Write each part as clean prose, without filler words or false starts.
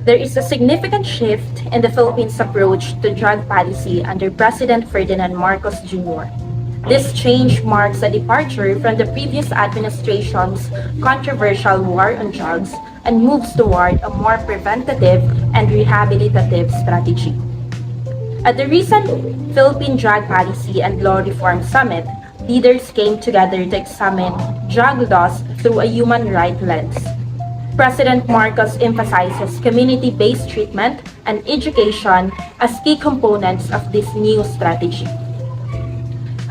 There is a significant shift in the Philippines' approach to drug policy under President Ferdinand Marcos Jr. This change marks a departure from the previous administration's controversial war on drugs and moves toward a more preventative and rehabilitative strategy. At the recent Philippine Drug Policy and Law Reform Summit, leaders came together to examine drug laws through a human rights lens. President Marcos emphasizes community-based treatment and education as key components of this new strategy.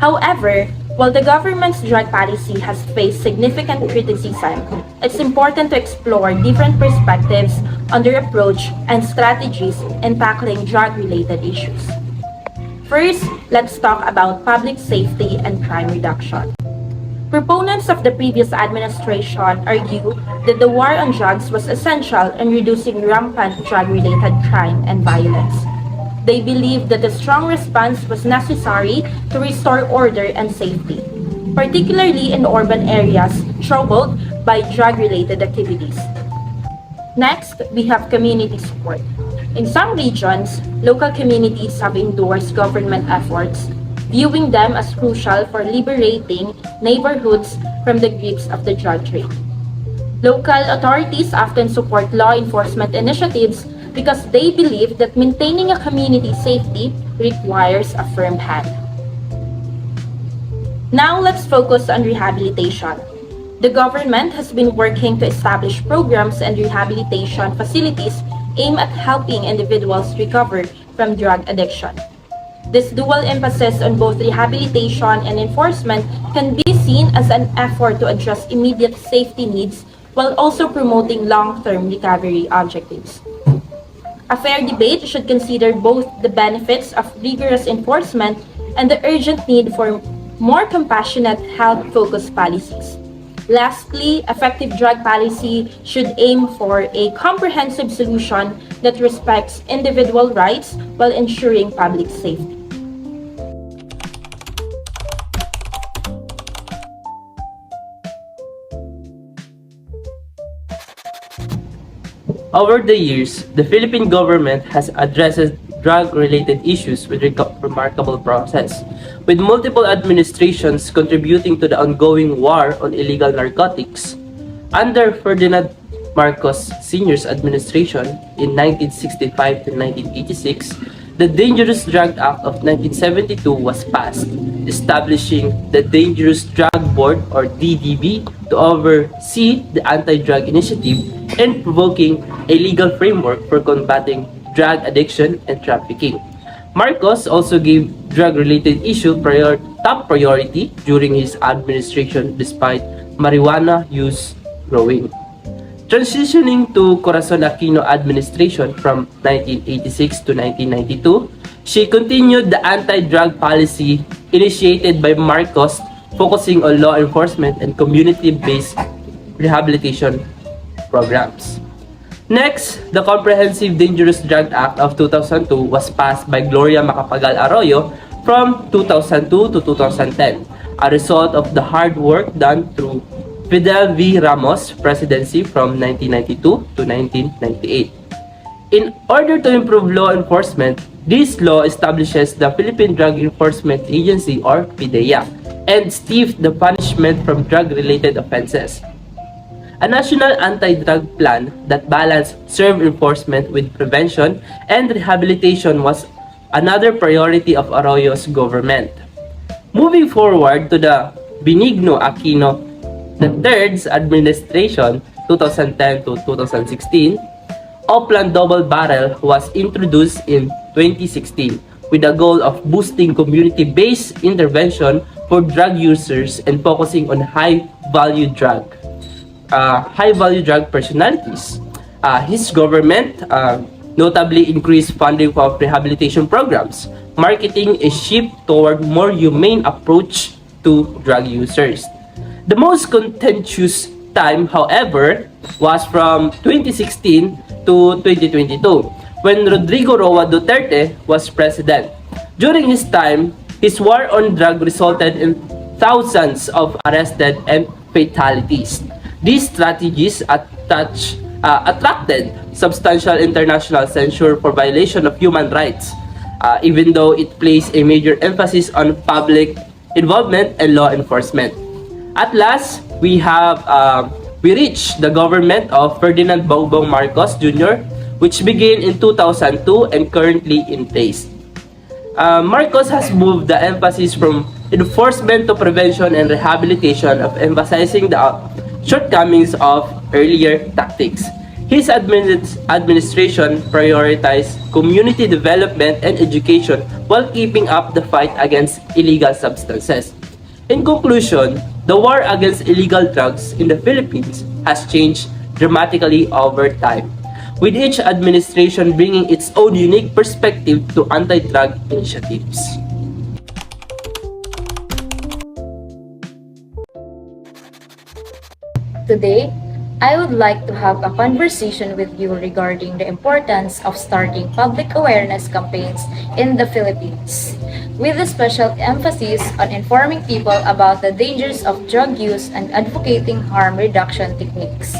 However, while the government's drug policy has faced significant criticism, it's important to explore different perspectives on their approach and strategies in tackling drug-related issues. First, let's talk about public safety and crime reduction. Proponents of the previous administration argue that the war on drugs was essential in reducing rampant drug-related crime and violence. They believe that a strong response was necessary to restore order and safety, particularly in urban areas troubled by drug-related activities. Next, we have community support. In some regions, local communities have endorsed government efforts, viewing them as crucial for liberating neighborhoods from the grips of the drug trade. Local authorities often support law enforcement initiatives because they believe that maintaining a community safety requires a firm hand. Now let's focus on rehabilitation. The government has been working to establish programs and rehabilitation facilities aimed at helping individuals recover from drug addiction. This dual emphasis on both rehabilitation and enforcement can be seen as an effort to address immediate safety needs while also promoting long-term recovery objectives. A fair debate should consider both the benefits of rigorous enforcement and the urgent need for more compassionate, health-focused policies. Lastly, effective drug policy should aim for a comprehensive solution that respects individual rights while ensuring public safety. Over the years, the Philippine government has addressed drug-related issues with remarkable process, with multiple administrations contributing to the ongoing war on illegal narcotics. Under Ferdinand Marcos Sr.'s administration in 1965 to 1986, the Dangerous Drug Act of 1972 was passed, establishing the Dangerous Drug Board or DDB to oversee the anti-drug initiative and provoking a legal framework for combating drug addiction and trafficking. Marcos also gave drug-related issue top priority during his administration despite marijuana use growing. Transitioning to Corazon Aquino administration from 1986 to 1992, she continued the anti-drug policy initiated by Marcos, focusing on law enforcement and community-based rehabilitation programs. Next, the Comprehensive Dangerous Drug Act of 2002 was passed by Gloria Macapagal Arroyo from 2002 to 2010, a result of the hard work done through Fidel V. Ramos' presidency from 1992 to 1998. In order to improve law enforcement, this law establishes the Philippine Drug Enforcement Agency or PDEA and stiffed the punishment from drug-related offenses. A national anti-drug plan that balanced serve enforcement with prevention and rehabilitation was another priority of Arroyo's government. Moving forward to the Benigno Aquino III's administration, 2010 to 2016, Oplan Double Barrel was introduced in 2016 with the goal of boosting community-based intervention for drug users and focusing on high-value drug personalities. His government notably increased funding for rehabilitation programs, marketing a shift toward more humane approach to drug users. The most contentious time, however, was from 2016 to 2022, when Rodrigo Roa Duterte was president. During his time, his war on drugs resulted in thousands of arrested and fatalities. These strategies attach attracted substantial international censure for violation of human rights, even though it placed a major emphasis on public involvement and law enforcement. At last, we reached the government of Ferdinand Bongbong Marcos Jr., which began in 2002 and currently in place. Marcos has moved the emphasis from enforcement to prevention and rehabilitation, of emphasizing the shortcomings of earlier tactics. His administration prioritized community development and education while keeping up the fight against illegal substances. In conclusion, the war against illegal drugs in the Philippines has changed dramatically over time, with each administration bringing its own unique perspective to anti-drug initiatives. Today, I would like to have a conversation with you regarding the importance of starting public awareness campaigns in the Philippines, with a special emphasis on informing people about the dangers of drug use and advocating harm reduction techniques.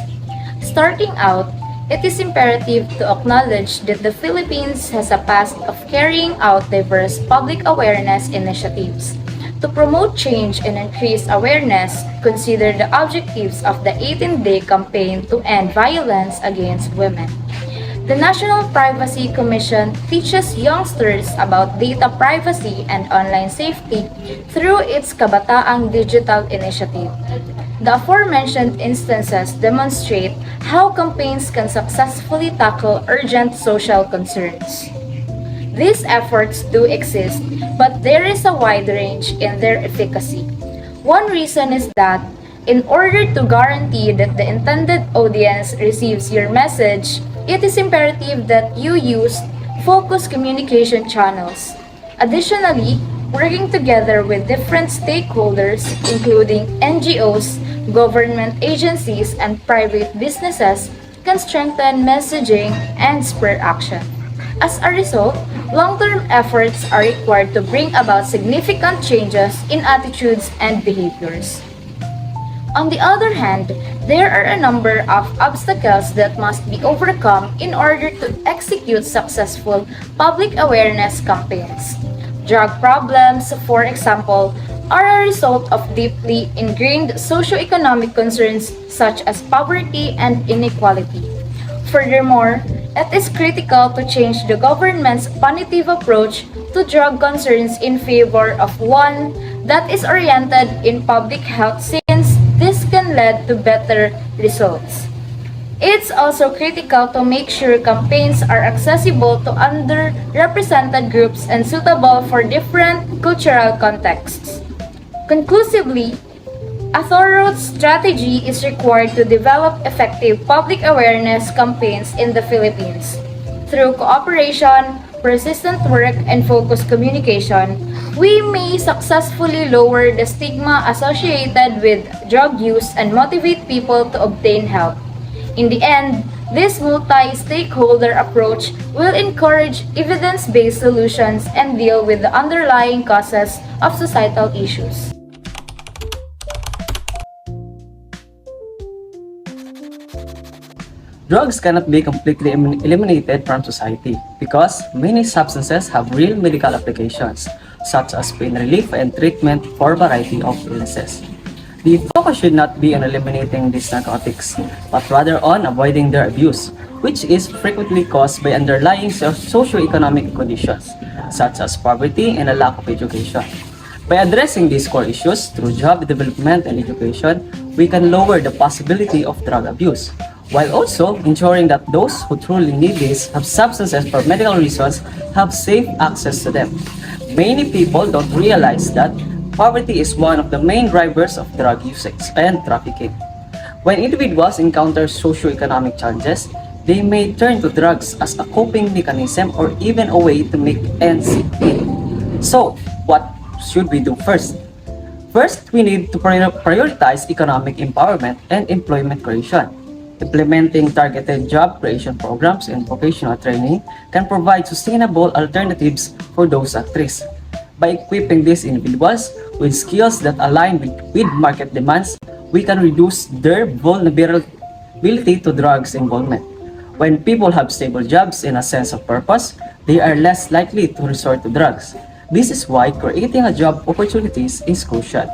Starting out, it is imperative to acknowledge that the Philippines has a past of carrying out diverse public awareness initiatives. To promote change and increase awareness, consider the objectives of the 18-day campaign to end violence against women. The National Privacy Commission teaches youngsters about data privacy and online safety through its Kabataang Digital Initiative. The aforementioned instances demonstrate how campaigns can successfully tackle urgent social concerns. These efforts do exist, but there is a wide range in their efficacy. One reason is that, in order to guarantee that the intended audience receives your message, it is imperative that you use focused communication channels. Additionally, working together with different stakeholders, including NGOs, government agencies, and private businesses, can strengthen messaging and spur action. As a result, long-term efforts are required to bring about significant changes in attitudes and behaviors. On the other hand, there are a number of obstacles that must be overcome in order to execute successful public awareness campaigns. Drug problems, for example, are a result of deeply ingrained socioeconomic concerns such as poverty and inequality. Furthermore, it is critical to change the government's punitive approach to drug concerns in favor of one that is oriented in public health, since this can lead to better results. It's also critical to make sure campaigns are accessible to underrepresented groups and suitable for different cultural contexts. Conclusively, a thorough strategy is required to develop effective public awareness campaigns in the Philippines. Through cooperation, persistent work, and focused communication, we may successfully lower the stigma associated with drug use and motivate people to obtain help. In the end, this multi-stakeholder approach will encourage evidence-based solutions and deal with the underlying causes of societal issues. Drugs cannot be completely eliminated from society because many substances have real medical applications, such as pain relief and treatment for a variety of illnesses. The focus should not be on eliminating these narcotics, but rather on avoiding their abuse, which is frequently caused by underlying socioeconomic conditions, such as poverty and a lack of education. By addressing these core issues through job development and education, we can lower the possibility of drug abuse, while also ensuring that those who truly need this have substances for medical reasons have safe access to them. Many people don't realize that poverty is one of the main drivers of drug usage and trafficking. When individuals encounter socioeconomic challenges, they may turn to drugs as a coping mechanism or even a way to make ends meet. So, what should we do first? First, we need to prioritize economic empowerment and employment creation. Implementing targeted job creation programs and vocational training can provide sustainable alternatives for those at risk. By equipping these individuals with skills that align with market demands, we can reduce their susceptibility to drugs involvement. When people have stable jobs and a sense of purpose, they are less likely to resort to drugs. This is why creating a job opportunities is crucial.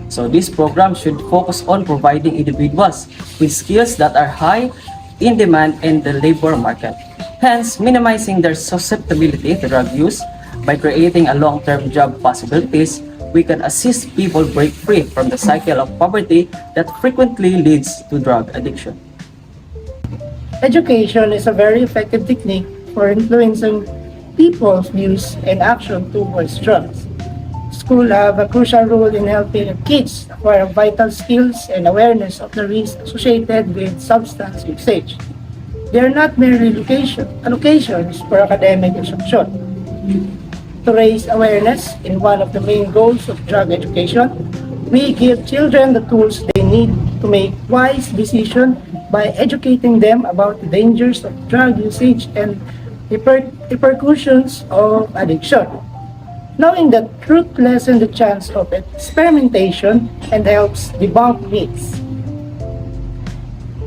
So this program should focus on providing individuals with skills that are high in demand in the labor market, hence minimizing their susceptibility to drug use. By creating a long-term job possibilities, we can assist people break free from the cycle of poverty that frequently leads to drug addiction. Education is a very effective technique for influencing people's views and action towards drugs. Schools have a crucial role in helping kids acquire vital skills and awareness of the risks associated with substance usage. They are not merely allocations for academic instruction. To raise awareness in one of the main goals of drug education, we give children the tools they need to make wise decisions by educating them about the dangers of drug usage and repercussions of addiction. Knowing the truth lessens the chance of experimentation and helps debunk myths.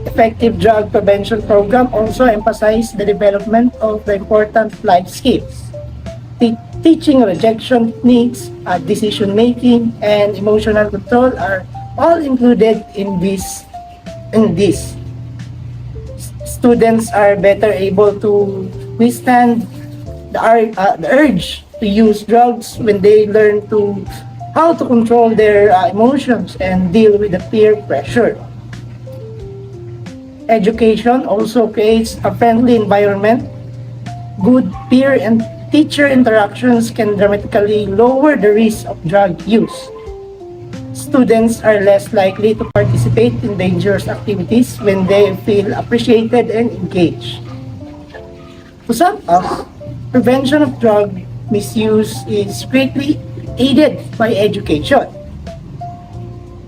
Effective drug prevention program also emphasize the development of the important life skills. Teaching rejection techniques, decision making, and emotional control are all included in this. Students are better able to withstand the urge to use drugs when they learn how to control their emotions and deal with the peer pressure. Education also creates a friendly environment. Good peer and teacher interactions can dramatically lower the risk of drug use. Students are less likely to participate in dangerous activities when they feel appreciated and engaged. To sum up, prevention of drug misuse is greatly aided by education.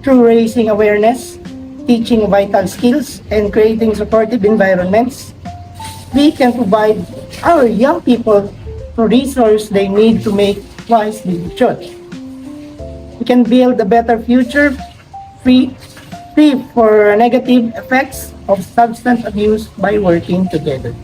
Through raising awareness, teaching vital skills, and creating supportive environments, we can provide our young people the resources they need to make wise decisions. We can build a better future free for negative effects of substance abuse by working together.